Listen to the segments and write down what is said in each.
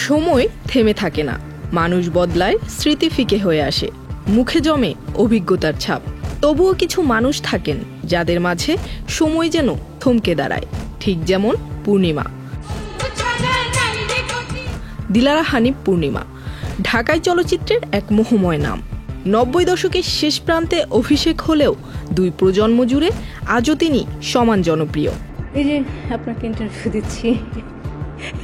সময় থেমে থাকে না, মানুষ বদলায়, স্মৃতি ফিকে হয়ে আসে, মুখে জমে অভিজ্ঞতার ছাপ। তবুও কিছু মানুষ থাকেন যাদের মাঝে সময় যেন থমকে দাঁড়ায়, ঠিক যেমন পূর্ণিমা। দিলারা হানিফ পূর্ণিমা ঢাকায় চলচ্চিত্রের এক মোহময় নাম। ৯০ দশকের শেষ প্রান্তে অভিষেক হলেও দুই প্রজন্ম জুড়ে আজও তিনি সমান জনপ্রিয়। এই যে আপনাকে ইন্টারভিউ দিচ্ছি,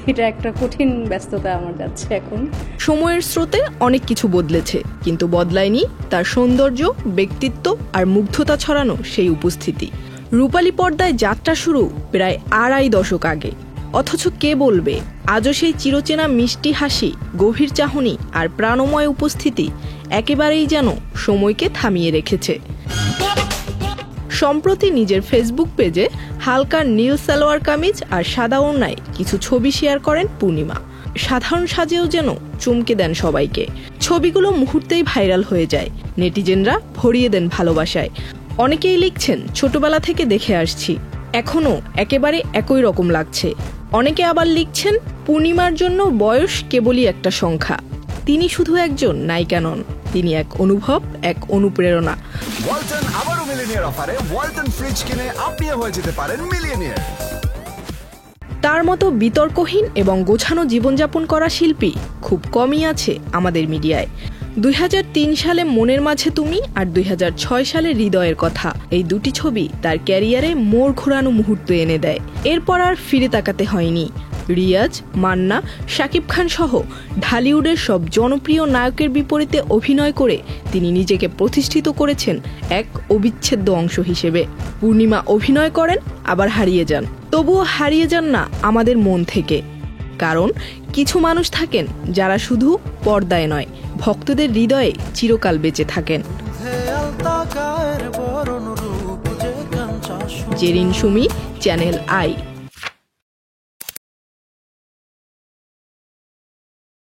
এটা একটা কঠিন ব্যস্ততা আমার যাচ্ছে এখন। সময়ের স্রোতে অনেক কিছু বদলেছে, কিন্তু বদলায়নি তার সৌন্দর্য, ব্যক্তিত্ব আর মুগ্ধতা ছড়ানো সেই উপস্থিতি। রূপালী পর্দায় যাত্রা শুরু প্রায় ২.৫ দশক আগে, অথচ কে বলবে আজও সেই চিরচেনা মিষ্টি হাসি, গভীর চাহনি আর প্রাণময় উপস্থিতি একেবারেই যেন সময়কে থামিয়ে রেখেছে। সম্প্রতি নিজের ফেসবুক পেজে হালকা নীল সালোয়ার কামিজ আর সাদা ওড়নায় কিছু ছবি শেয়ার করেন পূর্ণিমা। সাধারণ সাজেও যেন চমকে দেন সবাইকে। ছবিগুলো মুহূর্তেই ভাইরাল হয়ে যায়, নেটিজেনরা ভরিয়ে দেন ভালোবাসায়। অনেকেই লিখছেন, ছোটবেলা থেকে দেখে আসছি, এখনও একেবারে একই রকম লাগছে। অনেকে আবার লিখছেন, পূর্ণিমার জন্য বয়স কেবলই একটা সংখ্যা, তিনি শুধু একজন নায়িকা নন, তিনি এক অনুভব, এক অনুপ্রেরণা। ওয়ালটন আবারও মিলিয়নিয়ার অফারে ওয়ালটন ফ্রিজ কিনে আপনিও হয়ে যেতে পারেন মিলিয়নিয়ার। তার মতো বিতর্কহীন এবং গোছানো জীবনযাপন করা শিল্পী খুব কমই আছে আমাদের মিডিয়ায়। ২০০৩ সালে মনের মাঝে তুমি আর ২০০৬ সালে হৃদয়ের কথা, এই দুটি ছবি তার ক্যারিয়ারে মোড় ঘোরানো মুহূর্ত এনে দেয়। এরপর আর ফিরে তাকাতে হয়নি। রিয়াজ, মান্না, শাকিব খান সহ ঢালিউডের সব জনপ্রিয় নায়কের বিপরীতে অভিনয় করে তিনি নিজেকে প্রতিষ্ঠিত করেছেন এক অবিচ্ছেদ্য অংশ হিসেবে। পূর্ণিমা অভিনয় করেন, আবার হারিয়ে যান, তবুও হারিয়ে যান না আমাদের মন থেকে। কারণ কিছু মানুষ থাকেন যারা শুধু পর্দায় নয়, ভক্তদের হৃদয়ে চিরকাল বেঁচে থাকেন। Zerin Sumi, channel I.